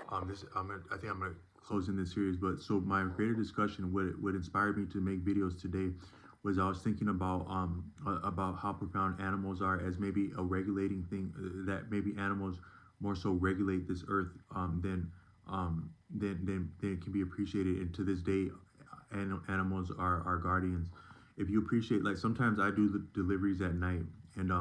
I think I'm gonna close in this series. But so my greater discussion, what inspired me to make videos today, was I was thinking about how profound animals are as maybe a regulating thing. That maybe animals more so regulate this earth than it can be appreciated. And to this day, animals are our guardians. If you appreciate, like sometimes I do the deliveries at night, and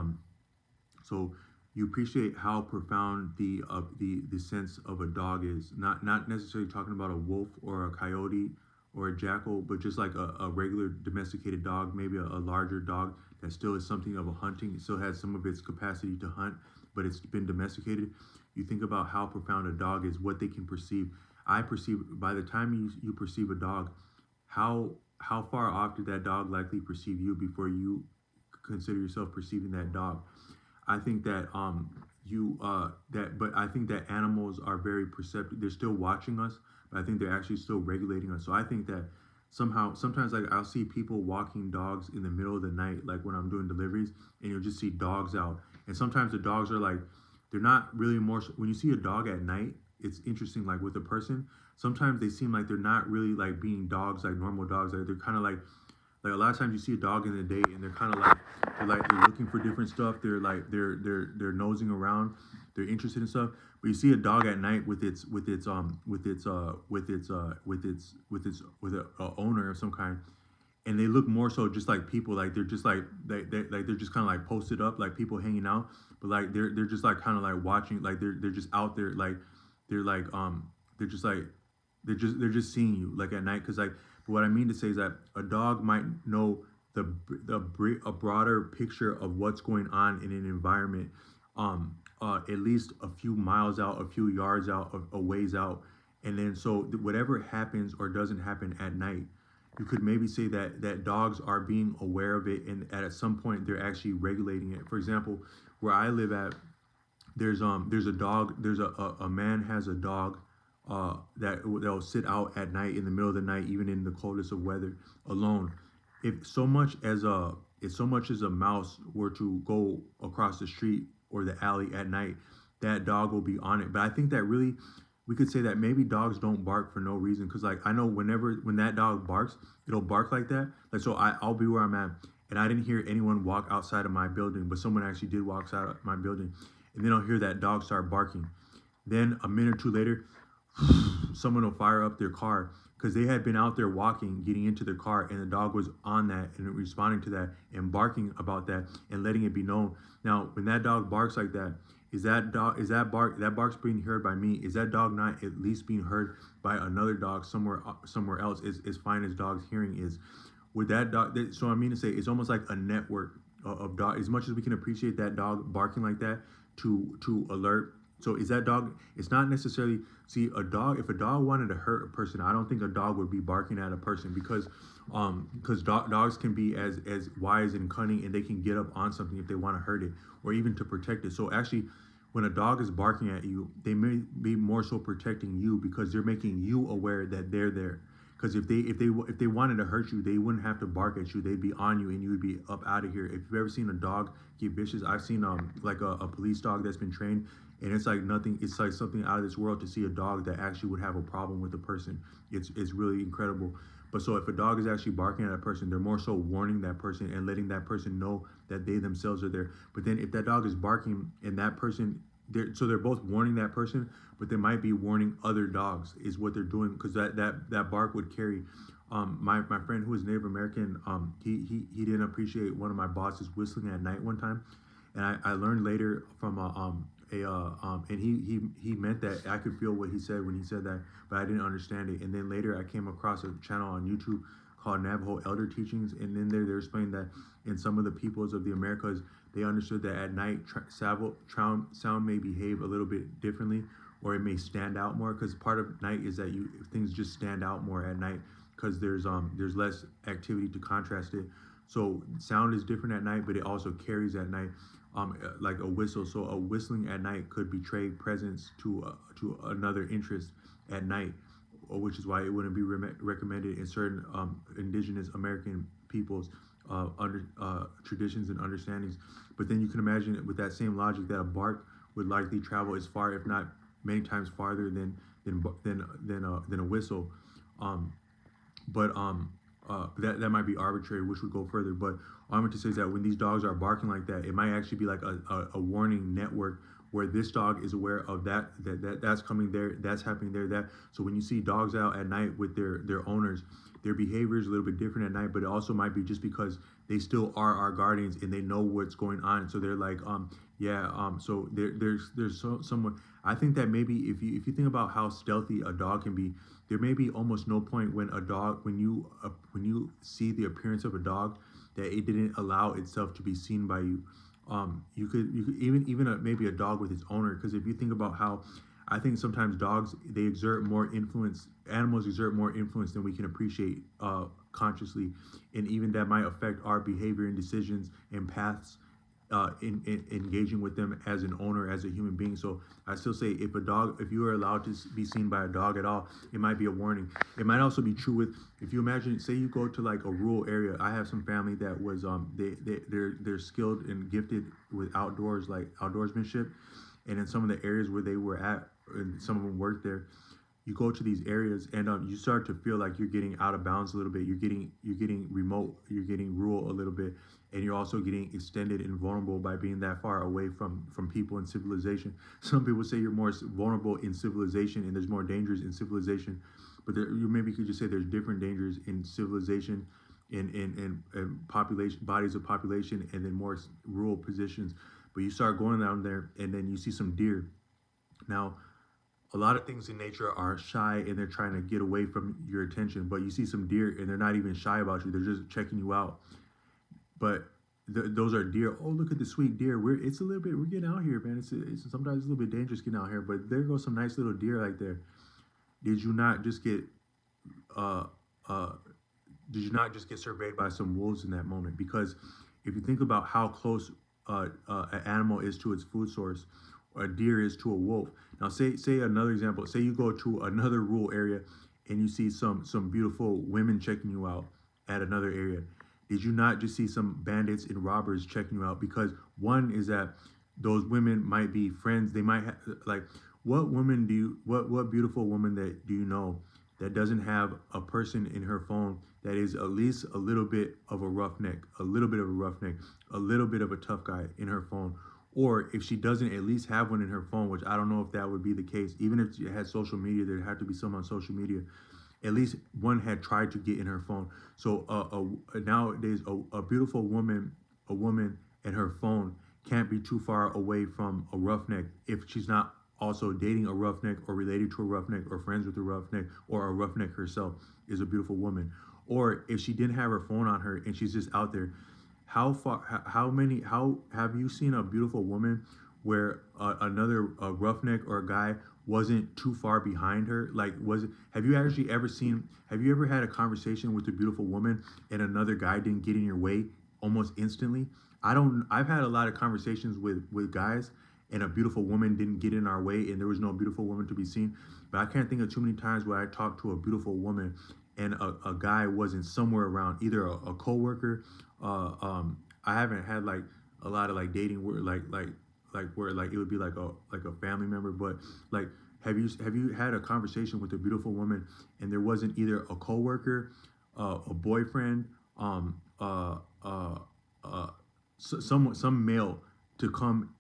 so you appreciate how profound the sense of a dog is. Not necessarily talking about a wolf or a coyote or a jackal, but just like a regular domesticated dog, maybe a larger dog that still is something of a hunting. It still has some of its capacity to hunt, but it's been domesticated. You think about how profound a dog is, what they can perceive. I perceive by the time you perceive a dog, how far off did that dog likely perceive you before you consider yourself perceiving that dog. I think that you that but I think that animals are very perceptive. They're still watching us, but I think they're actually still regulating us. So I think that somehow sometimes like I'll see people walking dogs in the middle of the night, like when I'm doing deliveries, and you'll just see dogs out. And sometimes the dogs are like they're not really more when you see a dog at night, it's interesting like with a person, sometimes they seem like they're not really like being dogs like normal dogs. Like they're kind of like a lot of times you see a dog in the day and they're kind of like they're looking for different stuff. They're nosing around. They're interested in stuff. But you see a dog at night with a owner of some kind, and they look more so just like people. Like they're just like they're just kind of like posted up like people hanging out. But like they're just like kind of like watching. Like they're just out there. Like they're like they're just like they're just seeing you like at night. Because like what I mean to say is that a dog might know a broader picture of what's going on in an environment, at least a few miles out, a few yards out, a ways out. And then so whatever happens or doesn't happen at night, you could maybe say that dogs are being aware of it, and at some point they're actually regulating it. For example, where I live at, there's a dog. A man has a dog that'll sit out at night in the middle of the night, even in the coldest of weather, alone. If so much as a mouse were to go across the street or the alley at night, that dog will be on it. But I think that really we could say that maybe dogs don't bark for no reason. Because like I know when that dog barks, it'll bark like that. Like so I'll be where I'm at, and I didn't hear anyone walk outside of my building, but someone actually did walk outside of my building, and then I'll hear that dog start barking. Then a minute or two later, someone will fire up their car because they had been out there walking, getting into their car, and the dog was on that and responding to that and barking about that and letting it be known. Now, when that dog barks like that, is that bark's being heard by me? Is that dog not at least being heard by another dog somewhere else? As fine as dogs hearing is, with that dog. So I mean to say, it's almost like a network of dog. As much as we can appreciate that dog barking like that to alert. So is that dog? It's not necessarily see a dog. If a dog wanted to hurt a person, I don't think a dog would be barking at a person because dogs can be as wise and cunning, and they can get up on something if they want to hurt it or even to protect it. So actually, when a dog is barking at you, they may be more so protecting you because they're making you aware that they're there. Because if they wanted to hurt you, they wouldn't have to bark at you. They'd be on you, and you would be up out of here. If you've ever seen a dog get vicious, I've seen like a police dog that's been trained, and it's like nothing. It's like something out of this world to see a dog that actually would have a problem with a person. It's really incredible. But so if a dog is actually barking at a person, they're more so warning that person and letting that person know that they themselves are there. But then if that dog is barking and that person, they're both warning that person, but they might be warning other dogs is what they're doing because that bark would carry. My friend who is Native American, he didn't appreciate one of my bosses whistling at night one time, and I learned later from and he meant that. I could feel what he said when he said that, but I didn't understand it. And then later I came across a channel on YouTube called Navajo Elder Teachings, and then they're explaining that in some of the peoples of the Americas, they understood that at night sound may behave a little bit differently, or it may stand out more. Because part of night is that things just stand out more at night because there's less activity to contrast it. So sound is different at night, but it also carries at night, like a whistle. So a whistling at night could betray presence to another interest at night, which is why it wouldn't be recommended in certain indigenous American peoples' under traditions and understandings. But then you can imagine with that same logic that a bark would likely travel as far, if not many times farther than a whistle. Um, but that might be arbitrary, which would go further. But all I meant to say is that when these dogs are barking like that, it might actually be like a warning network where this dog is aware of that's coming there, that's happening there, that. So when you see dogs out at night with their owners, their behavior is a little bit different at night, but it also might be just because they still are our guardians and they know what's going on. So they're like, yeah, so there's someone. I think that maybe if you think about how stealthy a dog can be, there may be almost no point when a dog when you see the appearance of a dog that it didn't allow itself to be seen by you. You could even maybe a dog with its owner, because if you think about how I think sometimes dogs, they exert more influence. Animals exert more influence than we can appreciate consciously, and even that might affect our behavior and decisions and paths in engaging with them as an owner, as a human being. So I still say, if you are allowed to be seen by a dog at all, it might be a warning. It might also be true with, if you imagine, say you go to like a rural area. I have some family that was they're skilled and gifted with outdoors, like outdoorsmanship, and in some of the areas where they were at, and some of them worked there. You go to these areas and you start to feel like you're getting out of bounds a little bit. You're getting remote. You're getting rural a little bit, and you're also getting extended and vulnerable by being that far away from people and civilization. Some people say you're more vulnerable in civilization, and there's more dangers in civilization. But you maybe could just say there's different dangers in civilization, in population, bodies of population, and then more rural positions. But you start going down there, and then you see some deer. Now, a lot of things in nature are shy and they're trying to get away from your attention, but you see some deer and they're not even shy about you, they're just checking you out. But those are deer. Oh, look at the sweet deer. We're getting out here, man. It's sometimes it's a little bit dangerous getting out here, but there goes some nice little deer right there. Did you not just get uh uh did you not just get surveyed by some wolves in that moment? Because if you think about how close an animal is to its food source, a deer is to a wolf. Now, say another example. Say you go to another rural area and you see some beautiful women checking you out at another area. Did you not just see some bandits and robbers checking you out? Because one is that those women might be friends. They might have, like, what beautiful woman that do you know that doesn't have a person in her phone that is at least a little bit of a roughneck, a little bit of a roughneck, a little bit of a tough guy in her phone? Or if she doesn't at least have one in her phone, which I don't know if that would be the case, even if she had social media, there'd have to be some on social media. At least one had tried to get in her phone. So nowadays, a beautiful woman, a woman and her phone can't be too far away from a roughneck if she's not also dating a roughneck or related to a roughneck or friends with a roughneck, or a roughneck herself is a beautiful woman. Or if she didn't have her phone on her and she's just out there, how have you seen a beautiful woman where another roughneck or a guy wasn't too far behind her? Like, have you ever had a conversation with a beautiful woman and another guy didn't get in your way almost instantly? I've had a lot of conversations with guys, and a beautiful woman didn't get in our way and there was no beautiful woman to be seen. But I can't think of too many times where I talked to a beautiful woman and a guy wasn't somewhere around, either a coworker. I haven't had like a lot of like dating where where like it would be like a family member. But like, have you had a conversation with a beautiful woman and there wasn't either a coworker, a boyfriend, some male to come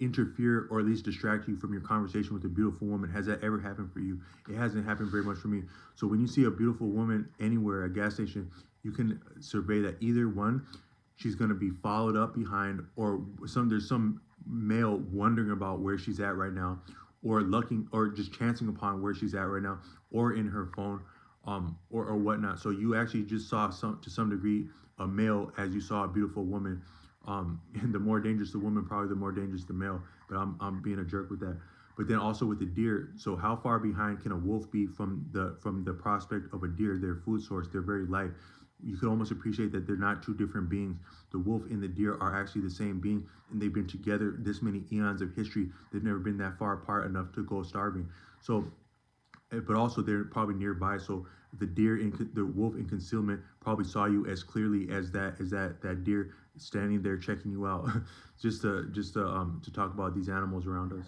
interfere or at least distract you from your conversation with a beautiful woman? Has that ever happened for you? It hasn't happened very much for me. So when you see a beautiful woman anywhere, a gas station, you can survey that either one, she's going to be followed up behind, or there's some male wondering about where she's at right now, or looking, or just chancing upon where she's at right now, or in her phone, or whatnot. So you actually just saw to some degree a male as you saw a beautiful woman. And the more dangerous the woman, probably the more dangerous the male. But I'm being a jerk with that. But then also with the deer, so how far behind can a wolf be from the prospect of a deer, their food source, their very life? You could almost appreciate that they're not two different beings. The wolf and the deer are actually the same being, and they've been together this many eons of history. They've never been that far apart enough to go starving. So, but also they're probably nearby. So the wolf in concealment probably saw you as clearly as that deer standing there checking you out. Just to talk about these animals around us.